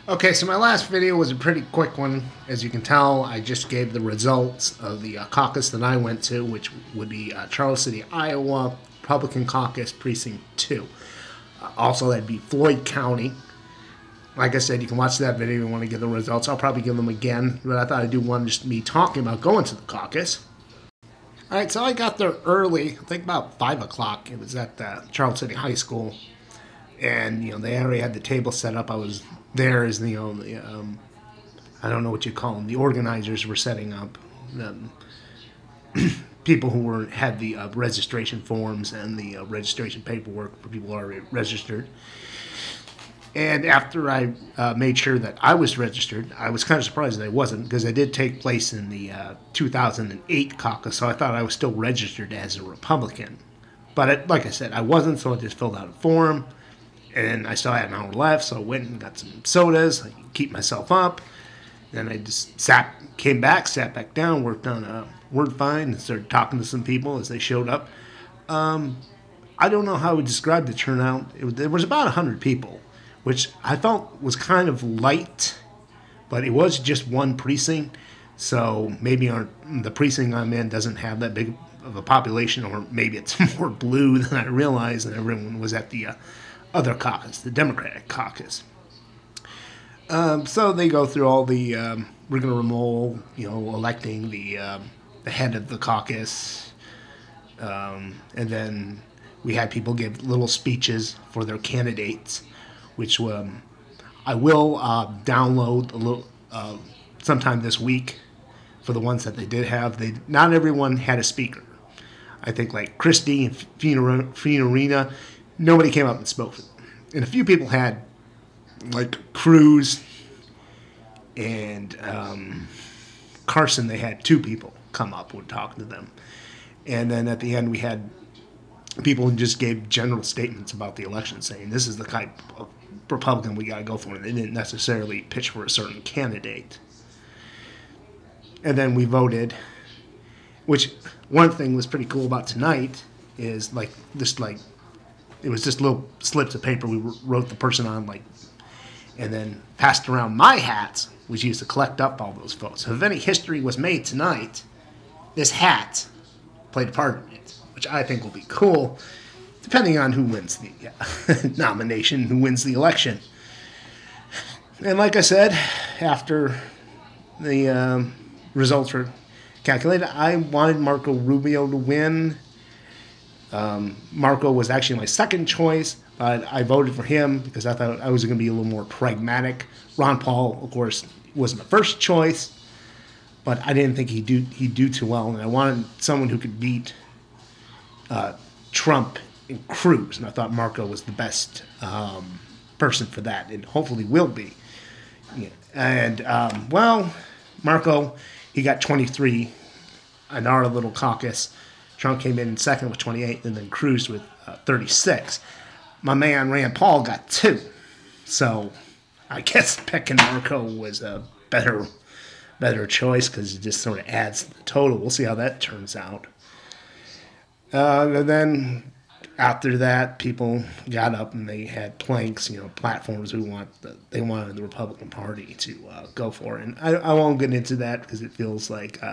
Okay, so my last video was a pretty quick one. As you can tell, I just gave the results of the caucus that I went to, which would be Charles City, Iowa, Republican Caucus, Precinct 2. Also, that'd be Floyd County. Like I said, you can watch that video if you want to get the results. I'll probably give them again, but I thought I'd do one just me talking about going to the caucus. Alright, so I got there early, I think about 5 o'clock. It was at Charles City High School. And, they already had the table set up. I was there as, I don't know what you call them. The organizers were setting up. People who had the registration forms and the registration paperwork for people already registered. And after I made sure that I was registered, I was kind of surprised that I wasn't, because I did take place in the 2008 caucus, so I thought I was still registered as a Republican. But like I said, I wasn't, so I just filled out a form. And I still had an hour left, so I went and got some sodas, I could keep myself up. Then I just sat back down, worked on a word find, and started talking to some people as they showed up. I don't know how I would describe the turnout. There was about 100 people, which I felt was kind of light, but it was just one precinct, so maybe the precinct I'm in doesn't have that big of a population, or maybe it's more blue than I realized, and everyone was at the other caucus, the Democratic caucus. So they go through all the rigmarole, electing the head of the caucus, and then we had people give little speeches for their candidates, which I will download a little sometime this week for the ones that they did have. Not everyone had a speaker. I think like Christie and Fiorina, nobody came up and spoke for them. And a few people had, like Cruz and Carson, they had 2 people come up and talk to them. And then at the end we had people who just gave general statements about the election, saying this is the type of Republican we got to go for. And they didn't necessarily pitch for a certain candidate. And then we voted, which one thing was pretty cool about tonight is it was just little slips of paper we wrote the person on, and then passed around. My hats was used to collect up all those votes. So if any history was made tonight, this hat played a part in it, which I think will be cool, depending on who wins the nomination, who wins the election. And like I said, after the results were calculated, I wanted Marco Rubio to win. Marco was actually my second choice, but I voted for him because I thought I was going to be a little more pragmatic. Ron Paul, of course, was my first choice, but I didn't think he'd do too well, and I wanted someone who could beat Trump and Cruz, and I thought Marco was the best person for that, and hopefully will be. Yeah. And, Marco, he got 23 in our little caucus. Trump came in second with 28, and then Cruz with 36. My man Rand Paul got 2. So I guess picking Marco was a better choice, because it just sort of adds to the total. We'll see how that turns out. And then after that, people got up and they had planks, platforms they wanted the Republican Party to go for. And I won't get into that because it feels like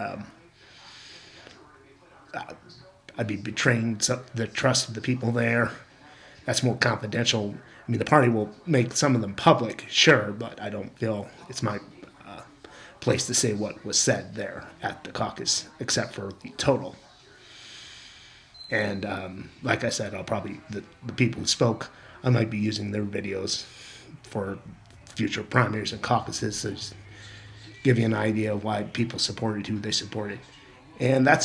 I'd be betraying the trust of the people there. That's more confidential. I mean, the party will make some of them public, sure, but I don't feel it's my place to say what was said there at the caucus, except for the total. And like I said, I'll probably, the people who spoke, I might be using their videos for future primaries and caucuses to just give you an idea of why people supported who they supported. And that's it.